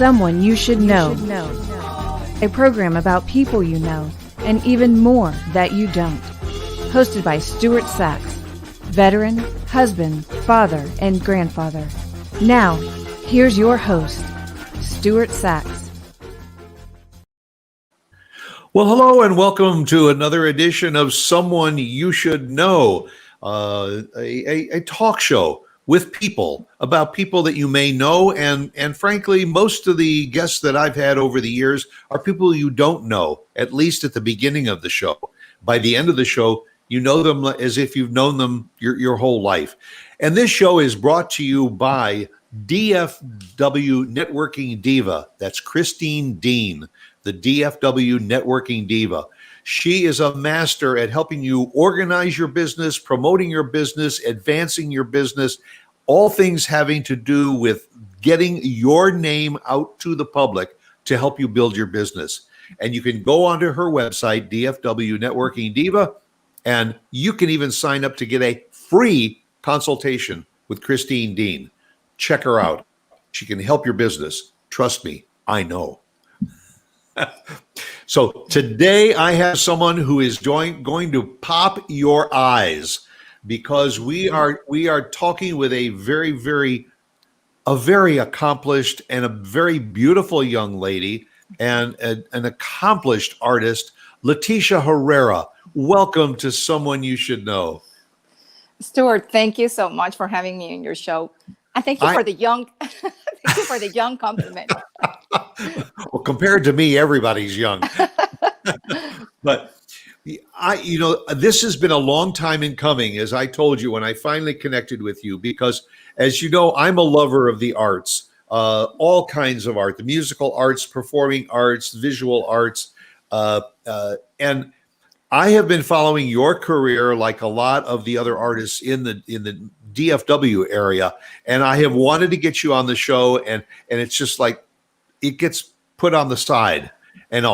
Someone You Should Know. A program about people you know and even more that you don't. Hosted by Stuart Sachs, veteran, husband, father, and grandfather. Now, here's your host, Stuart Sachs. Well, hello and welcome to another edition of Someone You Should Know, a talk show with people, about people that you may know, and frankly, most of the guests that I've had over the years are people you don't know, at least at the beginning of the show. By the end of the show, you know them as if you've known them your whole life. And this show is brought to you by DFW Networking Diva. That's Christine Dean, the DFW Networking Diva. She is a master at helping you organize your business, promoting your business, advancing your business, all things having to do with getting your name out to the public to help you build your business. And you can go onto her website, DFW Networking Diva, and you can even sign up to get a free consultation with Christine Dean. Check her out. She can help your business. Trust me, I know. So today I have someone who is going to pop your eyes, because we are talking with a very accomplished and a very beautiful young lady and an accomplished artist, Leticia Herrera. Welcome to Someone You Should Know. Stuart, thank you so much for having me on your show. And thank you for the young thank you for the young compliment. Well, compared to me, everybody's young. But this has been a long time in coming, as I told you when I finally connected with you, because as you know, I'm a lover of the arts, all kinds of art, the musical arts, performing arts, visual arts, and I have been following your career like a lot of the other artists in the DFW area, and I have wanted to get you on the show, and it's just like it gets put on the side. And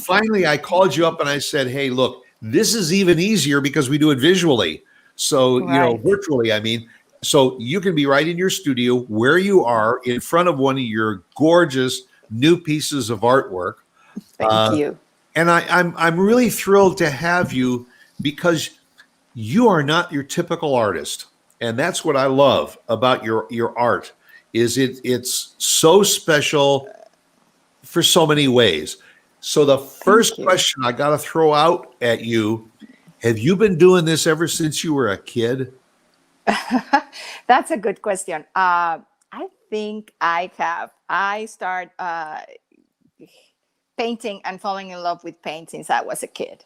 finally I called you up and I said, hey, look, this is even easier because we do it visually. So, right. Virtually, I mean, so you can be right in your studio where you are in front of one of your gorgeous new pieces of artwork. Thank you. And I'm really thrilled to have you, because you are not your typical artist. And that's what I love about your art, is it's so special for so many ways. So the first question I got to throw out at you, have you been doing this ever since you were a kid? That's a good question. I think I have. I start painting and falling in love with paint since I was a kid.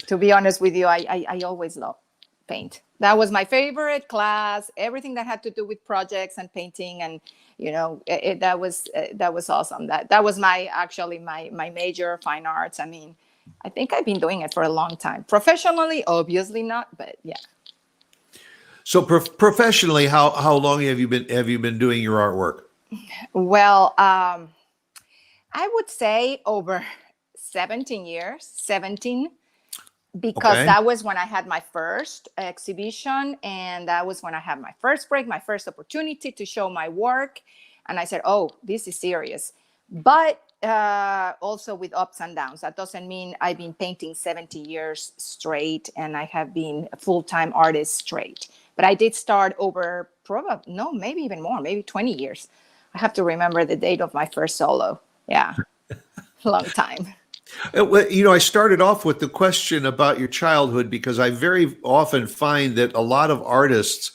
To be honest with you, I always loved paint. That was my favorite class. Everything that had to do with projects and painting, and that was awesome. That was my major, fine arts. I mean, I think I've been doing it for a long time. Professionally, obviously not, but yeah. So professionally, how long have you been doing your artwork? Well, I would say over 17 years, because that was when I had my first exhibition, and that was when I had my first break, my first opportunity to show my work. And I said, oh, this is serious. But also with ups and downs. That doesn't mean I've been painting 70 years straight and I have been a full-time artist straight. But I did start over maybe even more, maybe 20 years. I have to remember the date of my first solo. Yeah, long time. I started off with the question about your childhood, because I very often find that a lot of artists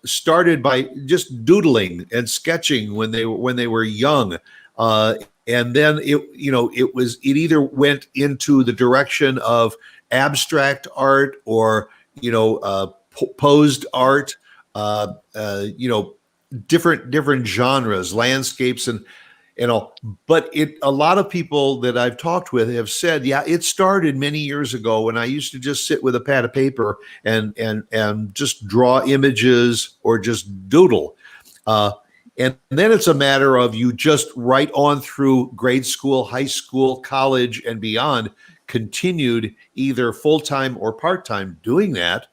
started by just doodling and sketching when they were young, and then it either went into the direction of abstract art or posed art, different genres, landscapes, and but a lot of people that I've talked with have said, yeah, it started many years ago when I used to just sit with a pad of paper and just draw images or just doodle. And then it's a matter of you just right on through grade school, high school, college, and beyond, continued either full-time or part-time doing that.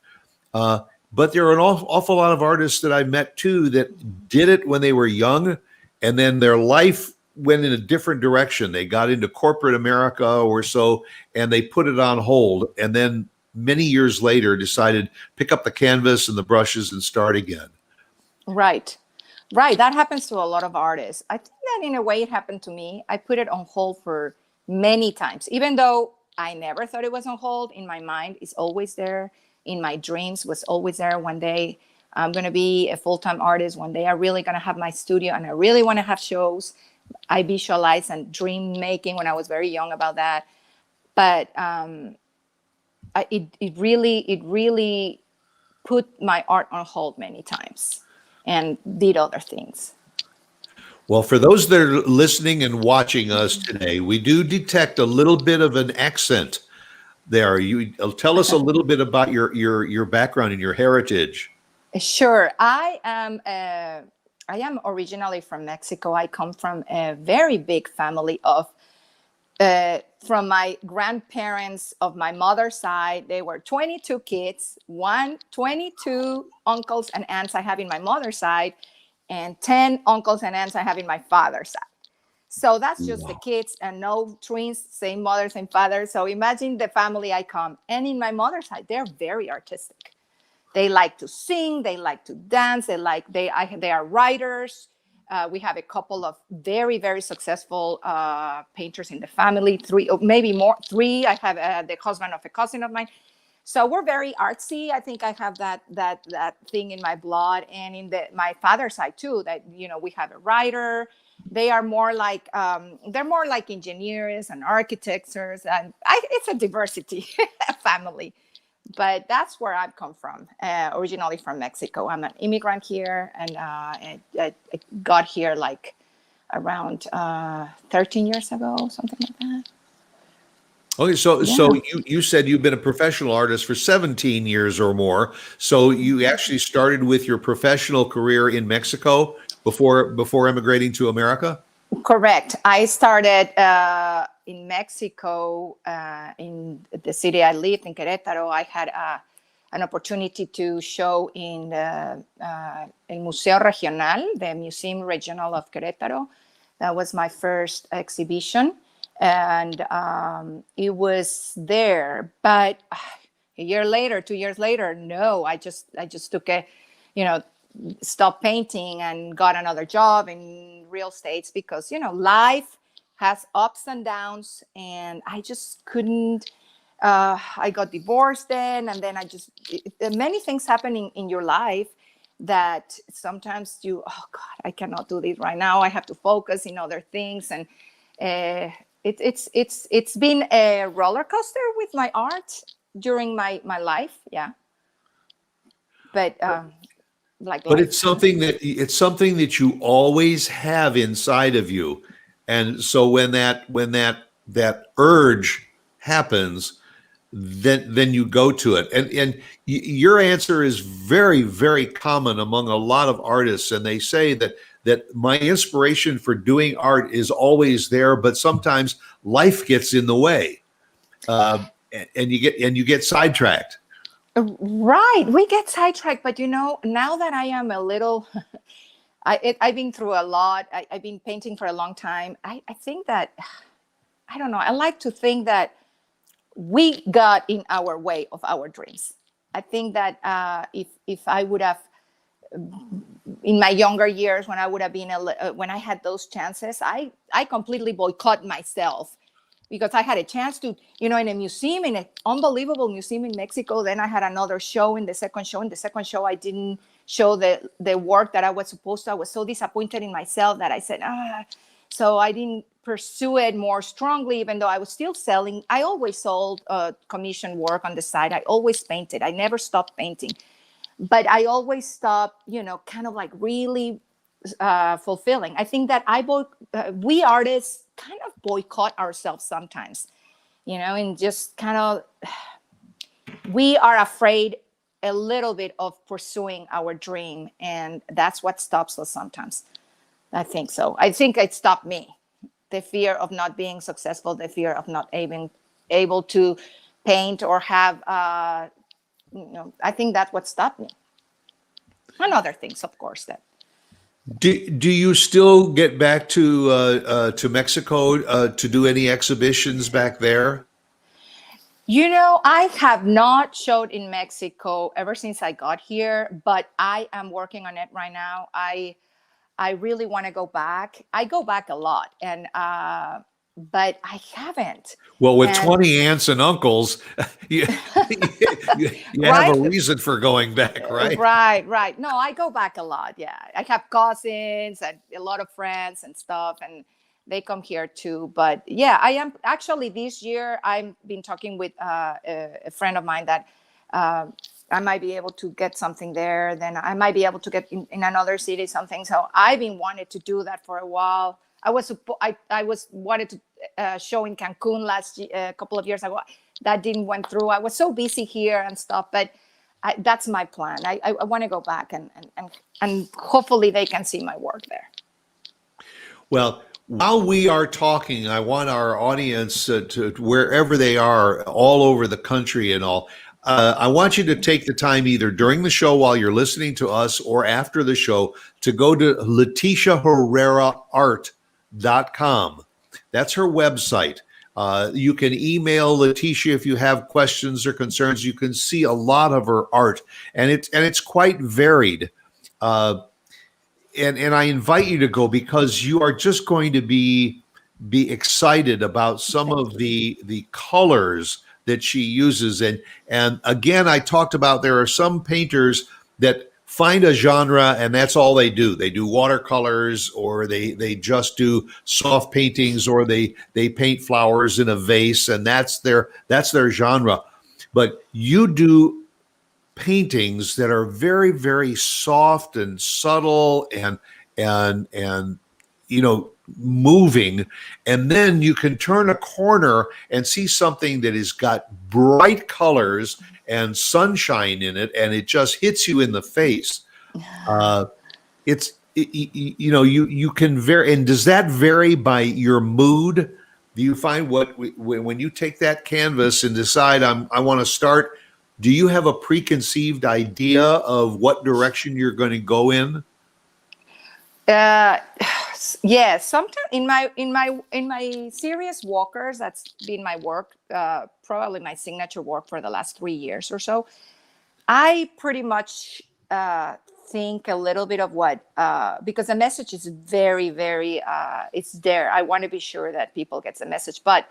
But there are an awful lot of artists that I've met too that did it when they were young, and then their life went in a different direction. They got into corporate America or so, and they put it on hold. And then many years later decided pick up the canvas and the brushes and start again. Right. Right. That happens to a lot of artists. I think that in a way it happened to me. I put it on hold for many times, even though I never thought it was on hold. In my mind, it's always there. In my dreams, was always there. One day I'm going to be a full-time artist. One day I'm really going to have my studio and I really want to have shows. I visualized and dream making when I was very young about that. But it really put my art on hold many times and did other things. Well, for those that are listening and watching us today, we do detect a little bit of an accent there. You tell us a little bit about your background and your heritage. Sure. I am originally from Mexico. I come from a very big family of from my grandparents of my mother's side. They were 22 kids, 22 uncles and aunts I have in my mother's side, and 10 uncles and aunts I have in my father's side. So that's just the kids, and no twins, same mother, same father. So imagine the family I come. And in my mother's side, they're very artistic. They like to sing, they like to dance, they are writers. We have a couple of very, very successful painters in the family, three, or maybe more, three. I have the husband of a cousin of mine. So we're very artsy. I think I have that thing in my blood, and in my father's side too, that, we have a writer. They are more like, they're more like engineers and architects, and it's a diversity family. But that's where I've come from, originally from Mexico. I'm an immigrant here, and I got here like around 13 years ago, something like that. Okay, so you said you've been a professional artist for 17 years or more. So you actually started with your professional career in Mexico before immigrating to America? Correct. I started in Mexico, in the city I lived, in Querétaro. I had an opportunity to show in El Museo Regional, the Museum Regional of Querétaro. That was my first exhibition, and it was there. But a year later, 2 years later, no, I just took stopped painting and got another job in real estate, because life has ups and downs, and I just couldn't. I got divorced then, and then many things happening in your life that sometimes oh God, I cannot do this right now. I have to focus in other things, and it's been a roller coaster with my art during my life, yeah. But it's something that you always have inside of you, and so when that urge happens, then you go to it. And your answer is very, very common among a lot of artists, and they say that my inspiration for doing art is always there, but sometimes life gets in the way, and you get sidetracked. Right, we get sidetracked, but now that I am a little, I've been through a lot. I've been painting for a long time. I think that, I don't know, I like to think that we got in our way of our dreams. I think that if I would have, in my younger years, when I would have been, when I had those chances, I completely boycott myself. Because I had a chance to, in a museum, in an unbelievable museum in Mexico. Then I had another show in the second show. In the second show, I didn't show the work that I was supposed to. I was so disappointed in myself that I said, so I didn't pursue it more strongly, even though I was still selling. I always sold commission work on the side. I always painted. I never stopped painting. But I always stopped, kind of like really fulfilling. I think that we artists kind of boycott ourselves sometimes, and just kind of, we are afraid a little bit of pursuing our dream, and that's what stops us sometimes. I think so. I think it stopped me. The fear of not being successful, the fear of not able to paint or have, I think that's what stopped me. And other things, of course, that. Do you still get back to Mexico to do any exhibitions back there? I have not showed in Mexico ever since I got here, but I am working on it right now. I really want to go back. I go back a lot, and but I haven't. Well, with And 20 aunts and uncles, you, you have right, a reason for going back, right? right. No, I go back a lot. Yeah, I have cousins and a lot of friends and stuff, and they come here too. But yeah, I am actually this year. I've been talking with a friend of mine that I might be able to get something there. Then I might be able to get in another city something. So I've been wanted to do that for a while. I was wanted to show in Cancun a couple of years ago. That didn't went through. I was so busy here and stuff, but that's my plan. I want to go back and hopefully they can see my work there. Well, while we are talking, I want our audience to wherever they are, all over the country and all, I want you to take the time either during the show while you're listening to us or after the show to go to LetitiaHerreraArt.com. That's her website. You can email Leticia if you have questions or concerns. You can see a lot of her art, and it's quite varied. And I invite you to go because you are just going to be excited about some of the colors that she uses. And again, I talked about there are some painters that find a genre and that's all they do. They do watercolors, or they just do soft paintings, or they paint flowers in a vase, and that's their genre. But you do paintings that are very, very soft and subtle and moving, and then you can turn a corner and see something that has got bright colors and sunshine in it, and it just hits you in the face. You can vary. And does that vary by your mood? Do you find when you take that canvas and decide I want to start, do you have a preconceived idea of what direction you're going to go in? Yes, sometimes in my serious walkers, that's been my work, probably my signature work for the last 3 years or so. I pretty much think a little bit of what, because the message is very, very, it's there. I want to be sure that people get the message, but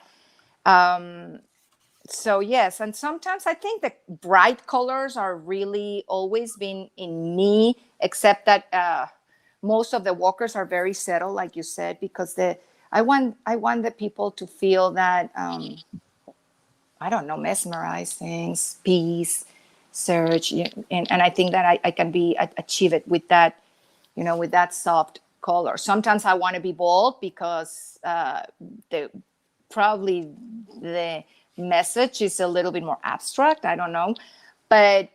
so yes, and sometimes I think the bright colors are really always been in me, except that most of the walkers are very settled, like you said, because I want the people to feel that I don't know, mesmerize things, peace, search, and I think that I can achieve it with that, with that soft color. Sometimes I want to be bold because probably the message is a little bit more abstract. I don't know, but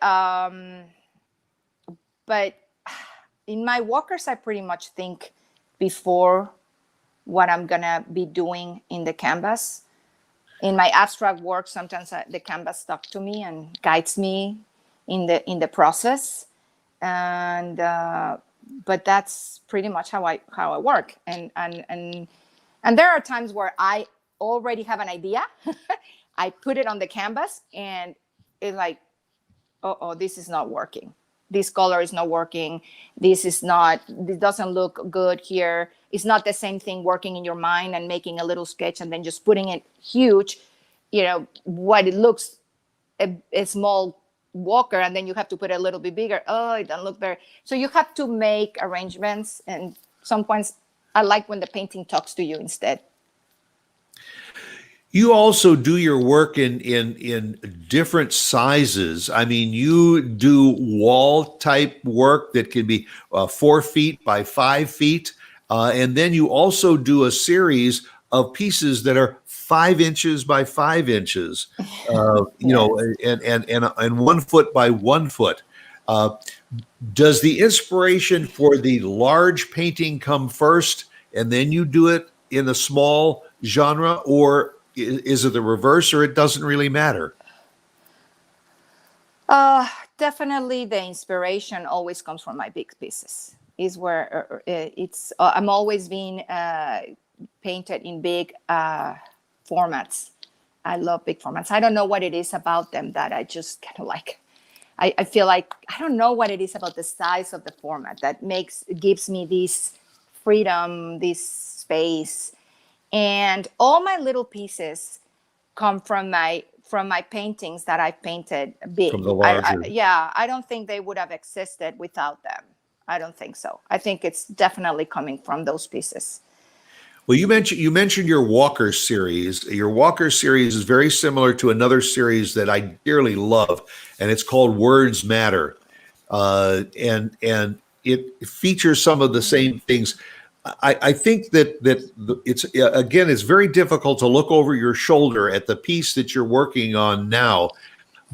in my walkers, I pretty much think before what I'm gonna be doing in the canvas. In my abstract work, sometimes the canvas talks to me and guides me in the process, and but that's pretty much how I work. And there are times where I already have an idea. I put it on the canvas, and it's like, oh, this is not working. This color is not working. This doesn't look good here. It's not the same thing working in your mind and making a little sketch and then just putting it huge, what it looks a small walker, and then you have to put it a little bit bigger. Oh, it doesn't look very. So you have to make arrangements, and some points I like when the painting talks to you instead. You also do your work in different sizes. I mean, you do wall type work that can be 4 feet by 5 feet. And then you also do a series of pieces that are 5 inches by 5 inches, and 1 foot by 1 foot. Does the inspiration for the large painting come first and then you do it in a small genre, or is it the reverse, or it doesn't really matter? Definitely the inspiration always comes from my big pieces. is where it's. I'm always being painted in big formats. I love big formats. I don't know what it is about them that I just kind of like. I feel like I don't know what it is about the size of the format that gives me this freedom, this space, and all my little pieces come from my paintings that I painted big. From the larger. I don't think they would have existed without them. I don't think so. I think it's definitely coming from those pieces. Well, you mentioned your Walker series. Your Walker series is very similar to another series that I dearly love, and it's called Words Matter, and it features some of the same things. I think that it's very difficult to look over your shoulder at the piece that you're working on now,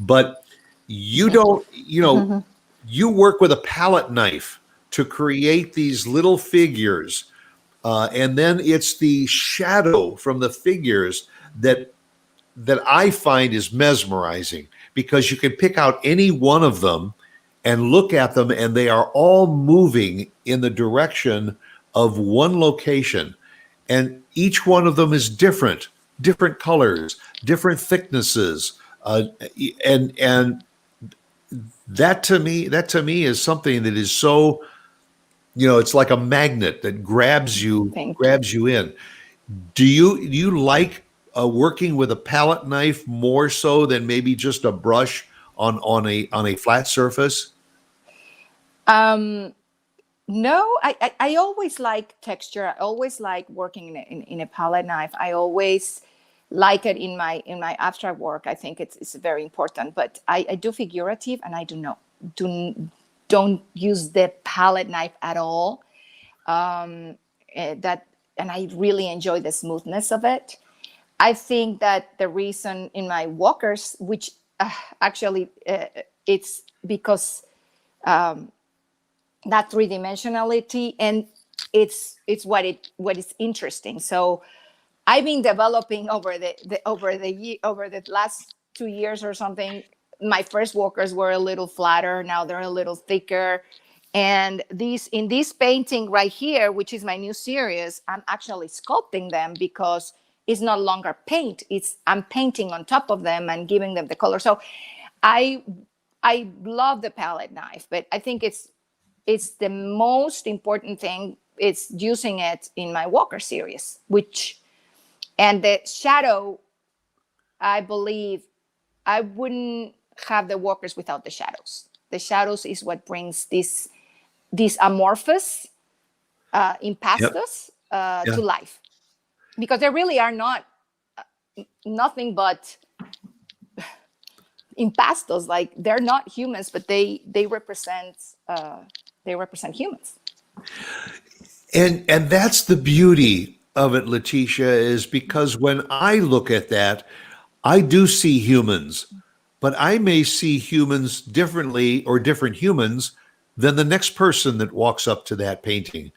but you don't. You work with a palette knife to create these little figures. And then it's the shadow from the figures that I find is mesmerizing, because you can pick out any one of them and look at them, and they are all moving in the direction of one location. And each one of them is different colors, different thicknesses. And that to me is something that is so, it's like a magnet that grabs you in. Do you like working with a palette knife more so than maybe just a brush on a flat surface? No, I always like texture. I always like working in a palette knife. I always like it in my abstract work. I think it's very important. But I do figurative, and I don't use the palette knife at all. And I really enjoy the smoothness of it. I think that the reason in my walkers, which actually it's because that three-dimensionality, and it's what is interesting. So I've been developing over the last 2 years or something. My first walkers were a little flatter. Now they're a little thicker. And in this painting right here, which is my new series, I'm actually sculpting them because it's no longer paint. I'm painting on top of them and giving them the color. So I love the palette knife, but I think it's the most important thing. It's using it in my Walker series, and the shadow, I believe I wouldn't have the walkers without the shadows. The shadows is what brings this amorphous impastos to life, because they really are not nothing but impastos. Like, they're not humans, but they represent humans. And that's the beauty of it, Leticia, is because when I look at that, I do see humans, but I may see humans differently, or different humans, than the next person that walks up to that painting.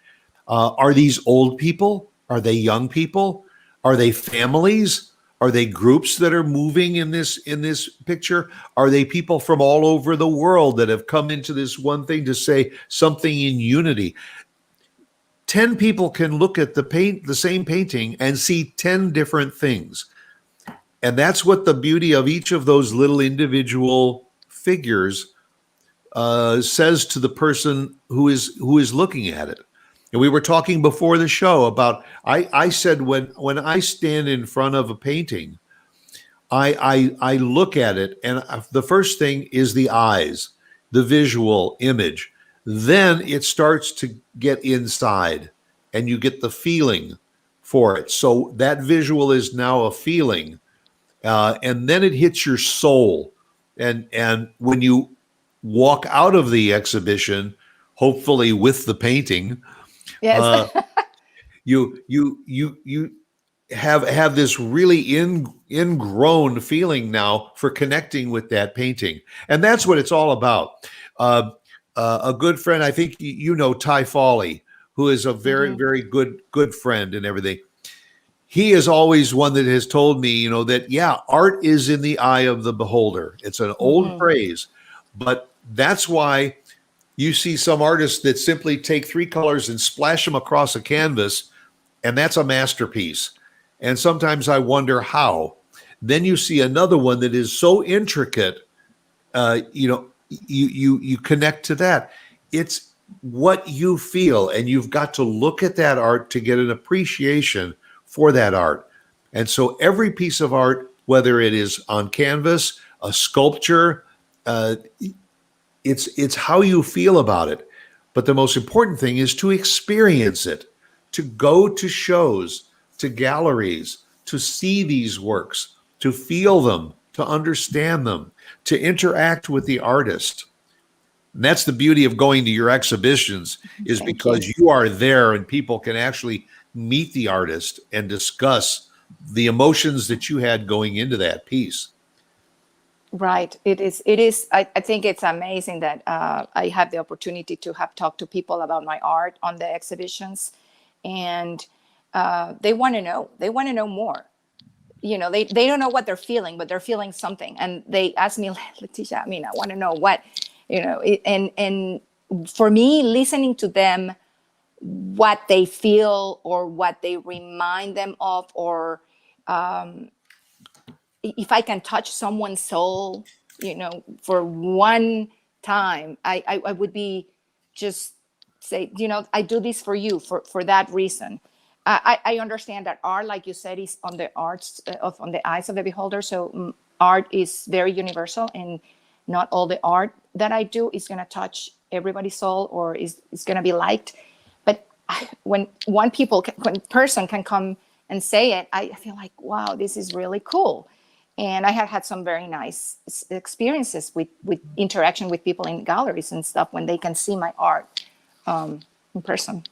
Are these old people? Are they young people? Are they families? Are they groups that are moving in this picture? Are they people from all over the world that have come into this one thing to say something in unity? 10 people can look at the same painting and see 10 different things. And that's what the beauty of each of those little individual figures says to the person who is looking at it. And we were talking before the show about, I said when I stand in front of a painting, I look at it, and the first thing is the eyes, the visual image. Then it starts to get inside, and you get the feeling for it. So that visual is now a feeling, and then it hits your soul. And when you walk out of the exhibition, hopefully with the painting, yes, you have this really ingrown feeling now for connecting with that painting, and that's what it's all about. A good friend, I think you know Ty Foley, who is a very, very good friend and everything. He is always one that has told me, that art is in the eye of the beholder. It's an old phrase, but that's why You see some artists that simply take 3 colors and splash them across a canvas, and that's a masterpiece. And sometimes I wonder how. Then you see another one that is so intricate, you connect to that. It's what you feel, and you've got to look at that art to get an appreciation for that art. And so every piece of art, whether it is on canvas, a sculpture, it's how you feel about it. But the most important thing is to experience it, to go to shows, to galleries, to see these works, to feel them, to understand them, to interact with the artist. And that's the beauty of going to your exhibitions, is because you are there and people can actually meet the artist and discuss the emotions that you had going into that piece. Right. It is. I think it's amazing that I have the opportunity to have talked to people about my art on the exhibitions, and they want to know. They want to know more. They don't know what they're feeling, but they're feeling something. And they ask me, Leticia, I want to know what, and for me, listening to them, what they feel or what they remind them of, or if I can touch someone's soul, for one time, I would be just say, I do this for you for that reason. I understand that art, like you said, is on the on the eyes of the beholder. So art is very universal, and not all the art that I do is going to touch everybody's soul or is going to be liked. But when one person can come and say it, I feel like, wow, this is really cool. And I have had some very nice experiences with interaction with people in galleries and stuff when they can see my art in person.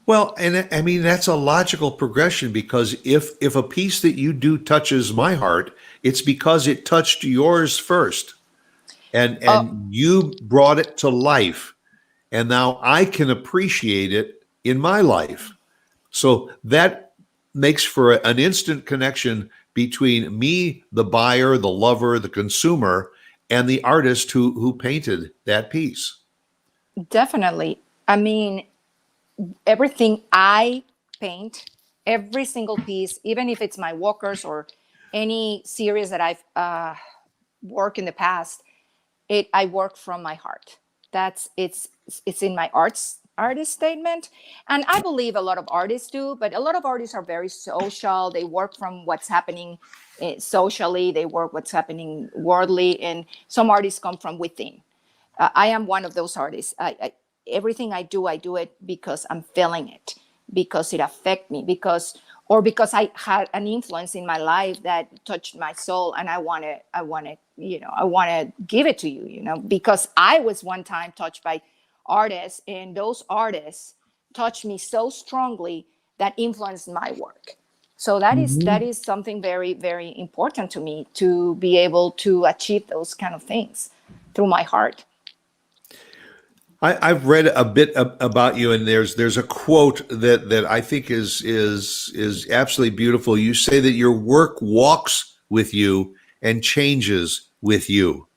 Well, and that's a logical progression, because if a piece that you do touches my heart, it's because it touched yours first, and you brought it to life, and now I can appreciate it in my life. So that makes for an instant connection between me, the buyer, the lover, the consumer, and the artist who painted that piece. Definitely. Everything I paint, every single piece, even if it's my walkers or any series that I've worked in the past, I work from my heart. It's in my artist statement. And I believe a lot of artists do, but a lot of artists are very social. They work from what's happening socially. They work what's happening worldly. And some artists come from within. I am one of those artists. Everything I do it because I'm feeling it, because it affects me, because I had an influence in my life that touched my soul, and I want to give it to you, because I was one time touched by artists, and those artists touched me so strongly that influenced my work. So that is something very, very important to me, to be able to achieve those kind of things through my heart. I've read a bit about you, and there's a quote that I think is absolutely beautiful. You say that your work walks with you and changes with you,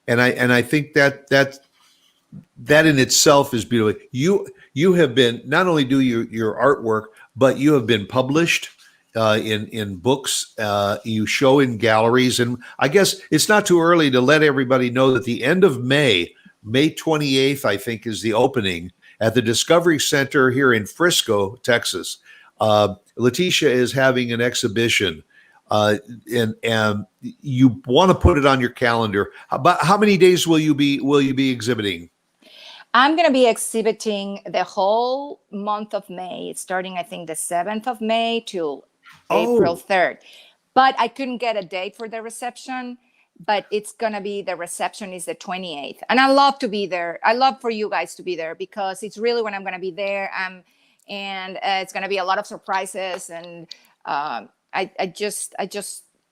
and I think that in itself is beautiful. You have been, not only do your artwork, but you have been published in books. You show in galleries, and I guess it's not too early to let everybody know that the end of May 28th, I think, is the opening at the Discovery Center here in Frisco, Texas. Leticia is having an exhibition, and you want to put it on your calendar. How many days will you be exhibiting? I'm going to be exhibiting the whole month of May, starting, I think, the 7th of May till April 3rd. But I couldn't get a date for the reception. But it's going to be, the reception is the 28th. And I love to be there. I love for you guys to be there, because it's really when I'm going to be there. And it's going to be a lot of surprises. And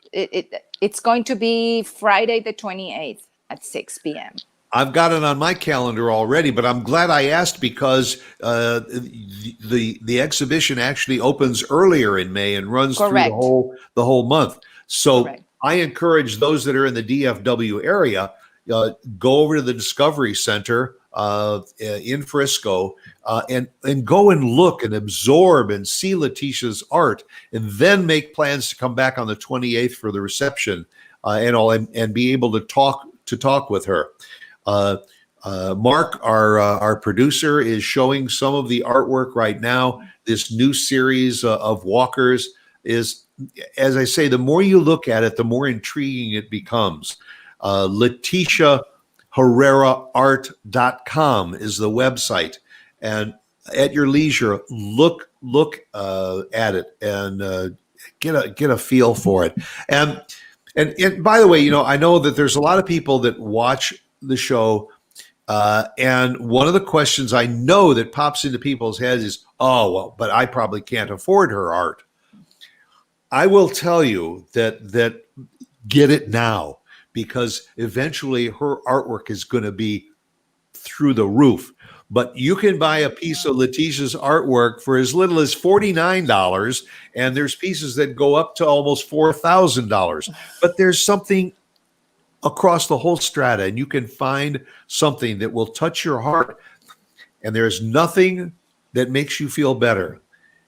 it's going to be Friday the 28th at 6 p.m. I've got it on my calendar already, but I'm glad I asked, because the exhibition actually opens earlier in May and runs Correct. through the whole month. So. Correct. I encourage those that are in the DFW area, go over to the Discovery Center in Frisco and go and look and absorb and see Letitia's art, and then make plans to come back on the 28th for the reception and be able to talk with her. Mark, our producer, is showing some of the artwork right now. This new series of walkers is, as I say, the more you look at it, the more intriguing it becomes. LetitiaHerreraArt.com is the website, and at your leisure, look at it and get a feel for it. And by the way, I know that there's a lot of people that watch the show. And one of the questions I know that pops into people's heads is, oh, well, but I probably can't afford her art. I will tell you that get it now, because eventually her artwork is going to be through the roof. But you can buy a piece of Letitia's artwork for as little as $49, and there's pieces that go up to almost $4,000. But there's something across the whole strata, and you can find something that will touch your heart. And there's nothing that makes you feel better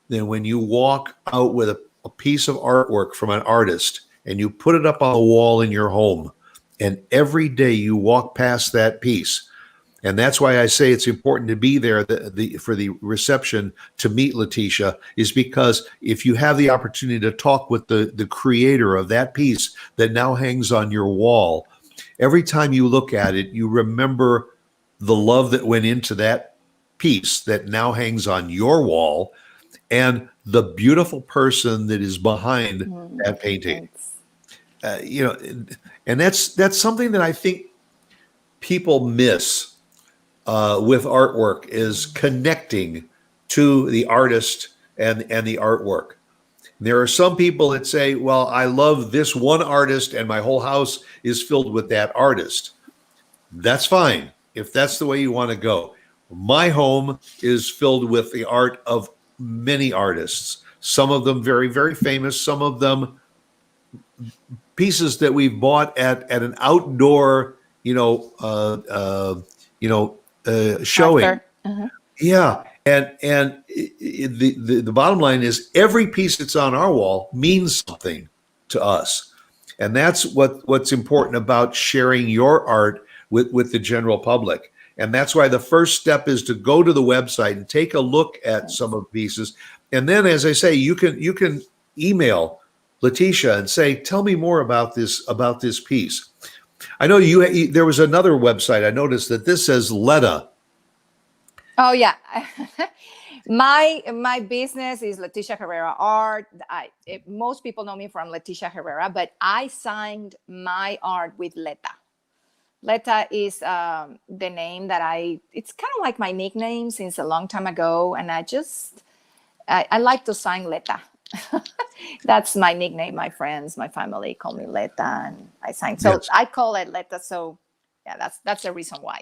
than when you walk out with a piece of artwork from an artist and you put it up on the wall in your home, and every day you walk past that piece. And that's why I say it's important to be there for the reception to meet Letitia, is because if you have the opportunity to talk with the creator of that piece that now hangs on your wall, every time you look at it, you remember the love that went into that piece that now hangs on your wall, and the beautiful person that is behind that painting. And that's something that I think people miss with artwork, is connecting to the artist and the artwork. There are some people that say, well, I love this one artist and my whole house is filled with that artist. That's fine if that's the way you want to go. My home is filled with the art of many artists, some of them very, very famous, some of them pieces that we've bought at an outdoor, showing. Uh-huh. Yeah. And the bottom line is, every piece that's on our wall means something to us. And that's what's important about sharing your art with the general public. And that's why the first step is to go to the website and take a look at some of the pieces. And then, as I say, you can email Letitia and say, tell me more about this piece. I know there was another website. I noticed that this says Letta. Oh yeah. My business is Letitia Herrera Art. Most people know me from Letitia Herrera, but I signed my art with Letta. Letta is the name that it's kind of like my nickname since a long time ago. And I like to sign Letta. That's my nickname. My friends, my family call me Letta, and I sign. So yes. I call it Letta. So yeah, that's the reason why.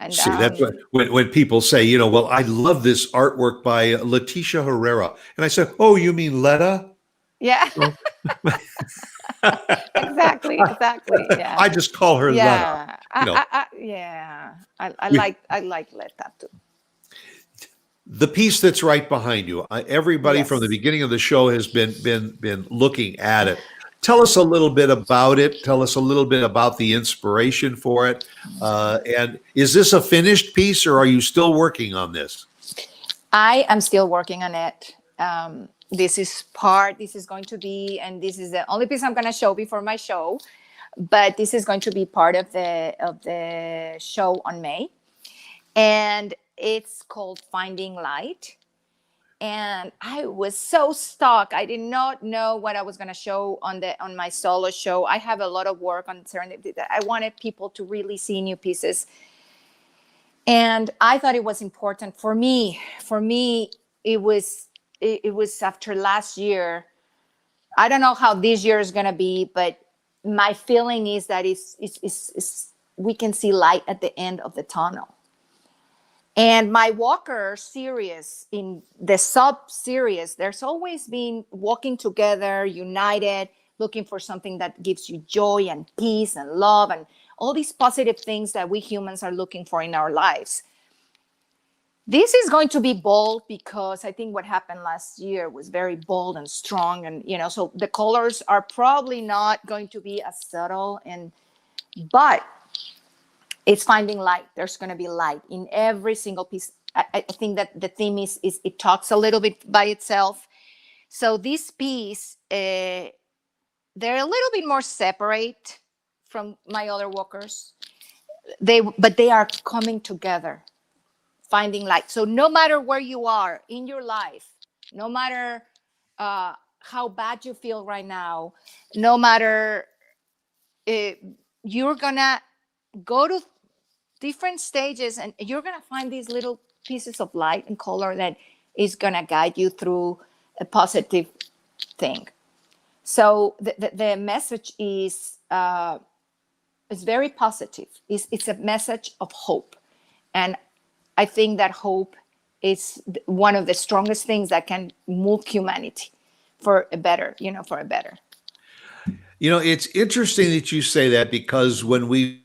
And see, that's when people say, well, I love this artwork by Letitia Herrera. And I said, oh, you mean Letta? Yeah. Exactly. Yeah. I just call her Letta. I like Letta too. The piece that's right behind you, everybody Yes. from the beginning of the show has been looking at it. Tell us a little bit about it. Tell us a little bit about the inspiration for it. And is this a finished piece, or are you still working on this? I am still working on it. This is going to be, and this is the only piece I'm going to show before my show, but this is going to be part of the show on May. And it's called Finding Light. And I was so stuck. I did not know what I was going to show on my solo show. I have a lot of work on Serendipity that I wanted people to really see new pieces. And I thought it was important for me. For me, it was after last year. I don't know how this year is going to be, but my feeling is that it's we can see light at the end of the tunnel. And my Walker series, in the sub-series, there's always been walking together, united, looking for something that gives you joy and peace and love and all these positive things that we humans are looking for in our lives. This is going to be bold because I think what happened last year was very bold and strong. And, so the colors are probably not going to be as subtle, but it's finding light. There's going to be light in every single piece. I think that the theme is it talks a little bit by itself. So this piece, they're a little bit more separate from my other walkers. But they are coming together, finding light. So no matter where you are in your life, no matter how bad you feel right now, no matter you're gonna go to different stages and you're gonna find these little pieces of light and color that is gonna guide you through a positive thing. So the message is very positive. It's a message of hope, and I think that hope is one of the strongest things that can move humanity for a better. It's interesting that you say that, because when we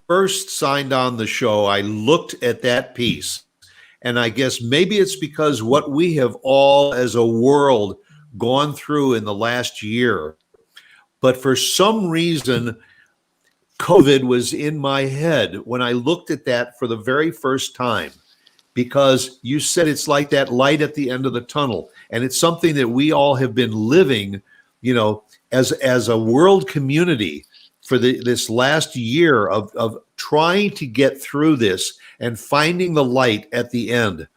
first signed on the show, I looked at that piece, and I guess maybe it's because what we have all as a world gone through in the last year, but for some reason, COVID was in my head when I looked at that for the very first time, because you said it's like that light at the end of the tunnel. And it's something that we all have been living, as a world community for this last year of trying to get through this and finding the light at the end.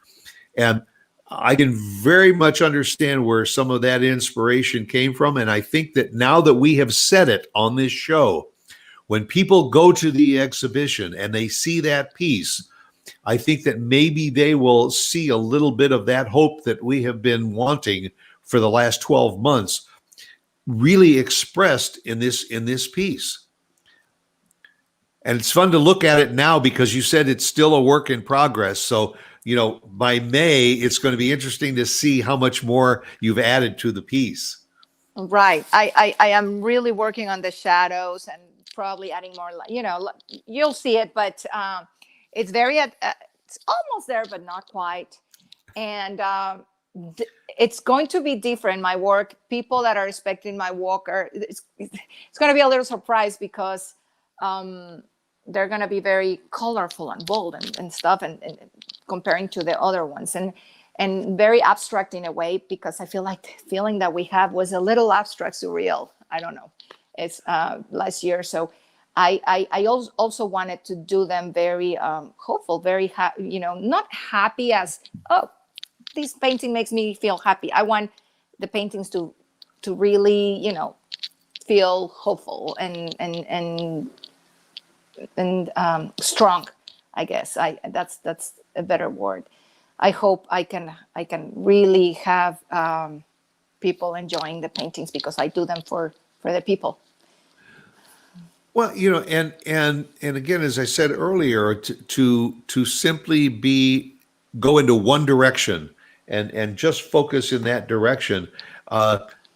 And I can very much understand where some of that inspiration came from. And I think that now that we have said it on this show, when people go to the exhibition and they see that piece, I think that maybe they will see a little bit of that hope that we have been wanting for the last 12 months really expressed in this piece. And it's fun to look at it now because you said it's still a work in progress. So, by May, it's going to be interesting to see how much more you've added to the piece. Right. I am really working on the shadows and probably adding more, you'll see it, but it's it's almost there, but not quite. And it's going to be different. My work, people that are expecting my walker, it's going to be a little surprise because they're going to be very colorful and bold and stuff, and comparing to the other ones, and very abstract in a way, because I feel like the feeling that we have was a little abstract, surreal. I don't know. It's last year. So I also wanted to do them very hopeful, very not happy as, oh, this painting makes me feel happy. I want the paintings to really, feel hopeful and strong. I guess that's a better word. I hope I can really have people enjoying the paintings because I do them for the people. Well, and again, as I said earlier, to simply go into one direction and just focus in that direction,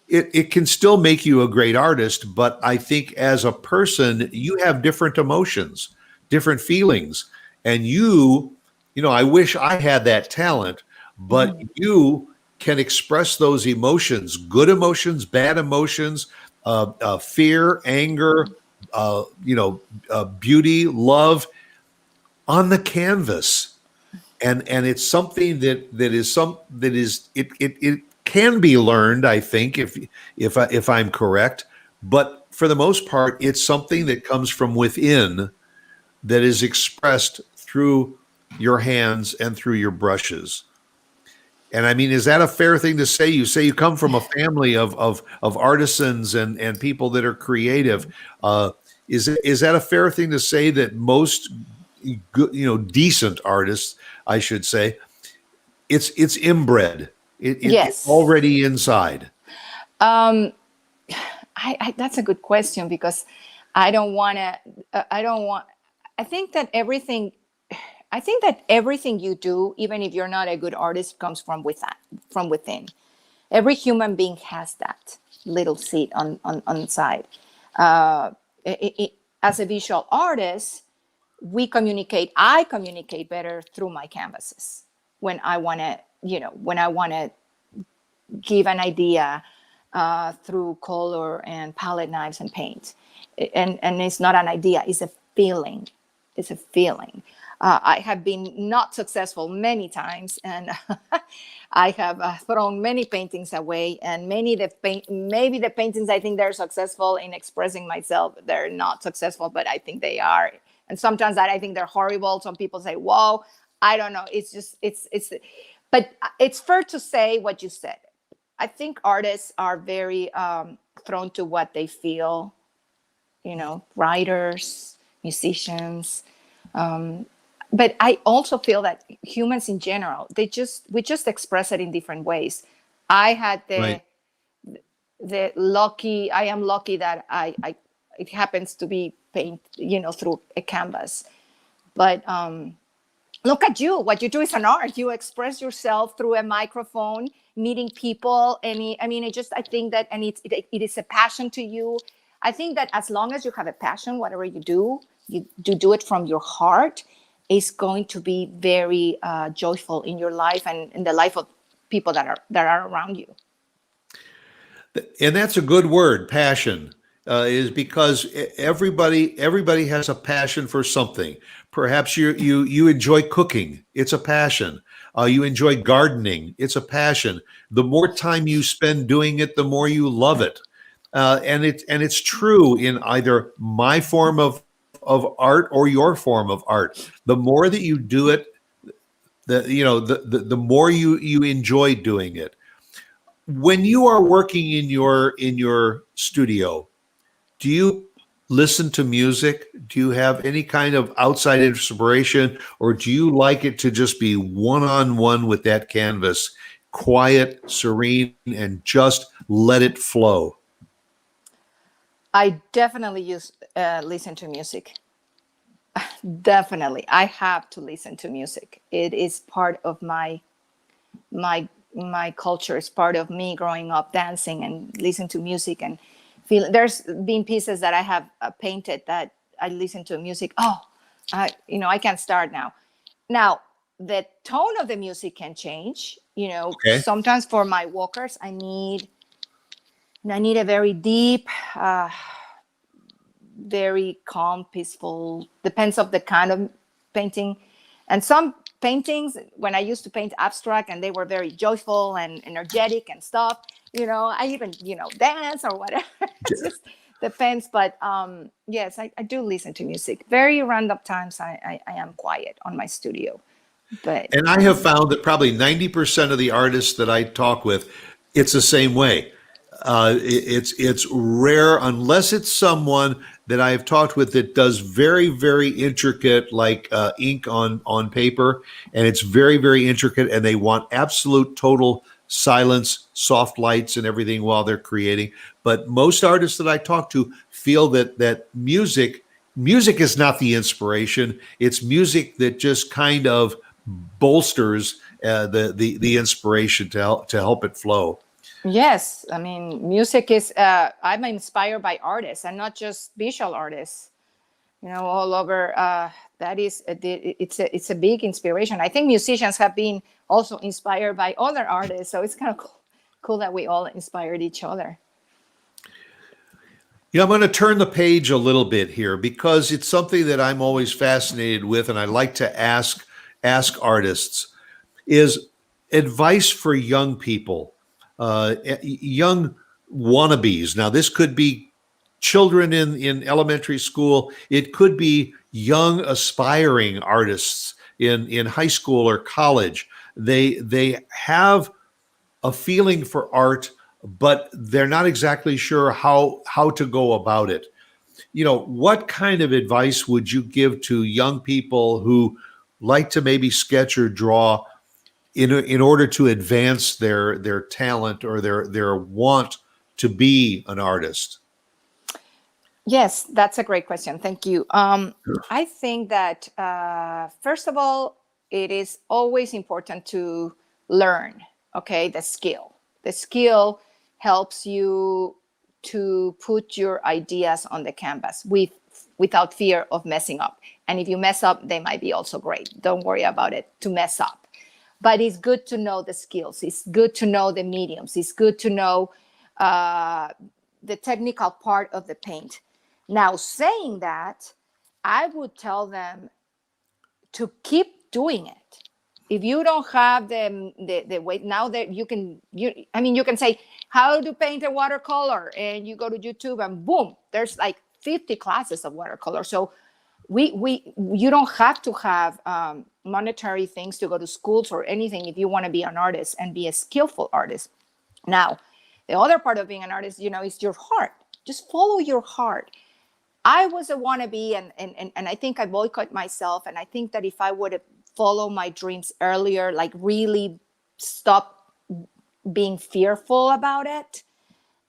it can still make you a great artist. But I think as a person, you have different emotions, different feelings, and I wish I had that talent, but you can express those emotions, good emotions, bad emotions, fear, anger, beauty, love on the canvas. And it's something it can be learned, I think, if I'm correct. But for the most part, it's something that comes from within, that is expressed through your hands and through your brushes. And I mean, is that a fair thing to say? You say you come from a family of artisans and people that are creative. Is that a fair thing to say, that most decent artists, I should say, it's inbred. Yes. It's already inside. That's a good question, because I think that everything you do, even if you're not a good artist, comes from within. Every human being has that little seed on the side. I as a visual artist, I communicate better through my canvases when I want to, when I want to give an idea through color and palette knives and paint. And it's not an idea, it's a feeling. It's a feeling. I have been not successful many times, and I have thrown many paintings away, and maybe the paintings I think they're successful in expressing myself, they're not successful, but I think they are. And sometimes that I think they're horrible. Some people say, whoa, I don't know. But it's fair to say what you said. I think artists are very thrown to what they feel, writers, musicians. But I also feel that humans in general, we just express it in different ways. I had I am lucky that it happens to be paint, through a canvas. But look at you. What you do is an art. You express yourself through a microphone, meeting people. I think that, and it is a passion to you. I think that as long as you have a passion, whatever you do it from your heart, is going to be very joyful in your life and in the life of people that are around you. And that's a good word, passion, is because everybody has a passion for something. Perhaps you enjoy cooking. It's a passion. You enjoy gardening. It's a passion. The more time you spend doing it, the more you love it. And it's true in either my form of art or your form of art. The more that you do it, the more you enjoy doing it. When you are working in your studio, do you listen to music? Do you have any kind of outside inspiration, or do you like it to just be one-on-one with that canvas, quiet, serene, and just let it flow? I definitely listen to music. Definitely. I have to listen to music. It is part of my culture. It's part of me growing up dancing and listening to music and feeling. There's been pieces that I have painted that I listen to music. I can't start now. Now, the tone of the music can change. Okay. Sometimes for my walkers, I need a very deep, very calm, peaceful, depends of the kind of painting. And some paintings, when I used to paint abstract and they were very joyful and energetic and stuff, I even, dance or whatever. It just depends. But yes, I do listen to music. Very random times I am quiet on my studio. And I have found that probably 90% of the artists that I talk with, it's the same way. It's rare unless it's someone that I've talked with that does very, very intricate, like ink on paper, and it's very, very intricate, and they want absolute total silence, soft lights, and everything while they're creating. But most artists that I talk to feel that music is not the inspiration. It's music that just kind of bolsters the inspiration to help it flow. Yes, I mean, music is. I'm inspired by artists, and not just visual artists. All over. It's a big inspiration. I think musicians have been also inspired by other artists, so it's kind of cool that we all inspired each other. I'm going to turn the page a little bit here because it's something that I'm always fascinated with, and I like to ask artists is advice for young people. Young wannabes. Now, this could be children in elementary school. It could be young aspiring artists in high school or college. They have a feeling for art, but they're not exactly sure how to go about it. What kind of advice would you give to young people who like to maybe sketch or draw in order to advance their talent or their want to be an artist? Yes, that's a great question. Thank you. I think that first of all, it is always important to learn. Okay, the skill. The skill helps you to put your ideas on the canvas with without fear of messing up. And if you mess up, they might be also great. Don't worry about it to mess up. But it's good to know the skills. It's good to know the mediums. It's good to know the technical part of the paint. Now, saying that, I would tell them to keep doing it. If you don't have the way now that you can say how to paint a watercolor, and you go to YouTube and boom, there's like 50 classes of watercolor. So you don't have to have monetary things to go to schools or anything if you want to be an artist and be a skillful artist. Now, the other part of being an artist, is your heart. Just follow your heart. I was a wannabe, and I think I boycott myself. And I think that if I would have followed my dreams earlier, like really stop being fearful about it,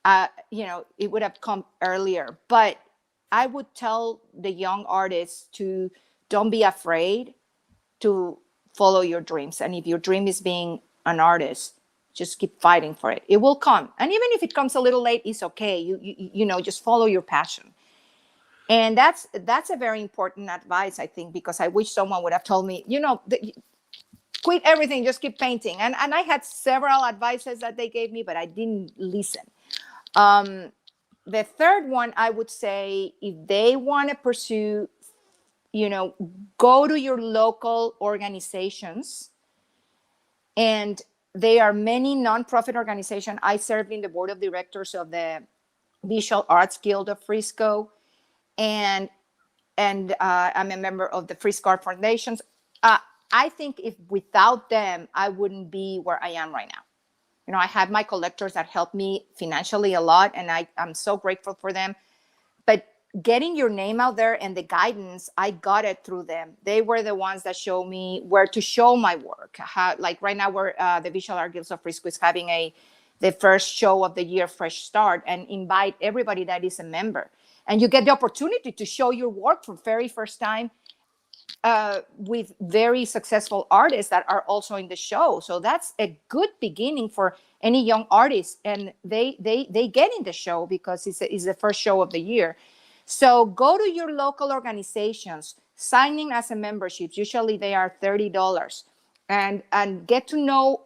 it would have come earlier. But I would tell the young artists to don't be afraid to follow your dreams. And if your dream is being an artist, just keep fighting for it. It will come. And even if it comes a little late, it's okay. You just follow your passion. And that's a very important advice, I think, because I wish someone would have told me, quit everything, just keep painting. And I had several advices that they gave me, but I didn't listen. The third one, I would say, if they want to pursue, go to your local organizations. And there are many nonprofit organizations. I served in the board of directors of the Visual Arts Guild of Frisco. And I'm a member of the Frisco Art Foundations. I think if without them, I wouldn't be where I am right now. I had my collectors that helped me financially a lot, and I'm so grateful for them. But getting your name out there and the guidance, I got it through them. They were the ones that showed me where to show my work. Like right now, the Visual Art Guild of Frisco is having the first show of the year, Fresh Start, and invite everybody that is a member. And you get the opportunity to show your work for the very first time with very successful artists that are also in the show. So that's a good beginning for any young artist. And they get in the show because it's the first show of the year. So go to your local organizations, signing as a membership. Usually they are $30. And get to know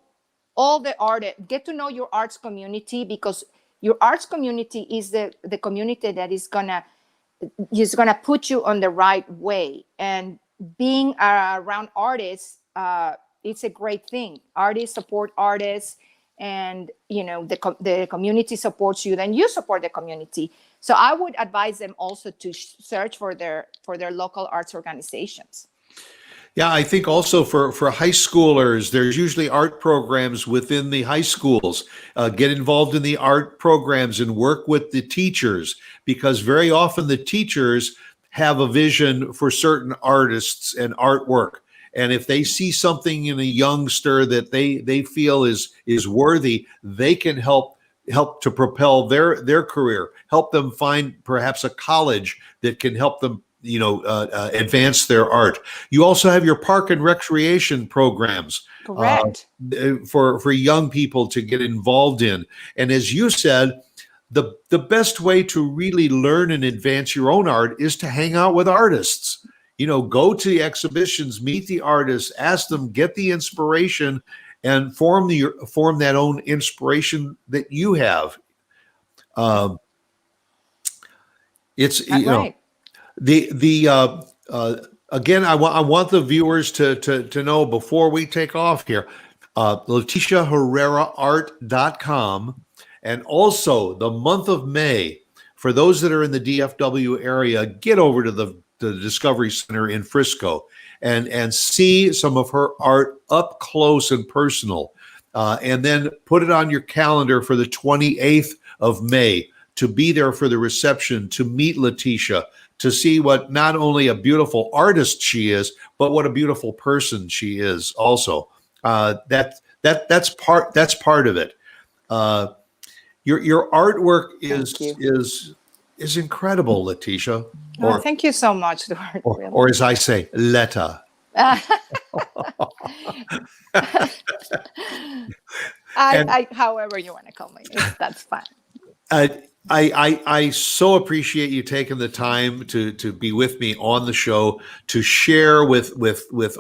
all the artists, get to know your arts community, because your arts community is the community that is gonna put you on the right way. And being around artists, it's a great thing. Artists support artists, and the community supports you. Then you support the community. So I would advise them also to search for their local arts organizations. Yeah, I think also for high schoolers, there's usually art programs within the high schools. Get involved in the art programs and work with the teachers, because very often the teachers have a vision for certain artists and artwork. And if they see something in a youngster that they feel is worthy, they can help to propel their career, help them find perhaps a college that can help them advance their art. You also have your park and recreation programs. Correct. For young people to get involved in. And as you said, the best way to really learn and advance your own art is to hang out with artists. Go to the exhibitions, meet the artists, ask them, get the inspiration, and form that own inspiration that you have. It's right. Again, I want the viewers to know before we take off here, LeticiaHerreraArt.com, and also the month of May, for those that are in the DFW area, get over to the Discovery Center in Frisco and see some of her art up close and personal, and then put it on your calendar for the 28th of May to be there for the reception, to meet Leticia, to see what not only a beautiful artist she is, but what a beautiful person she is also. That's part of it. Your artwork is incredible, Leticia. Thank you so much, Stuart. Or as I say, Letta. However you want to call my name, that's fine. I so appreciate you taking the time to be with me on the show, to share with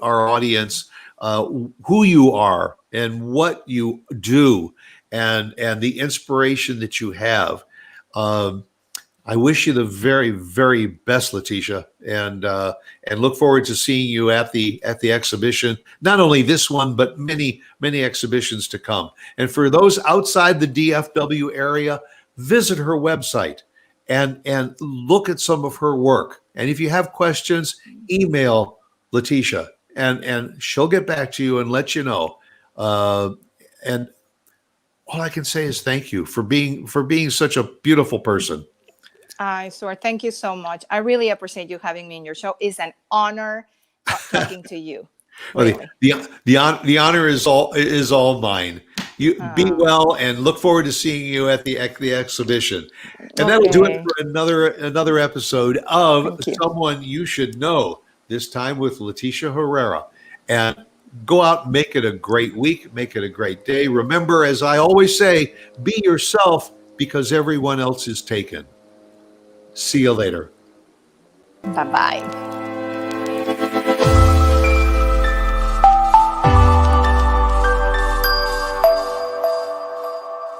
our audience who you are and what you do, and the inspiration that you have. I wish you the very, very best, Leticia, and look forward to seeing you at the exhibition. Not only this one, but many exhibitions to come. And for those outside the DFW area, visit her website and look at some of her work. And if you have questions, email Leticia, and she'll get back to you and let you know. And all I can say is thank you for being such a beautiful person. Stuart, thank you so much. I really appreciate you having me in your show. It's an honor talking to you. Really. The honor is all mine. You be well, and look forward to seeing you at the exhibition. And that'll do it for another episode of Someone You Should Know. This time with Leticia Herrera. And go out and make it a great week. Make it a great day. Remember, as I always say, be yourself, because everyone else is taken. See you later. Bye-bye.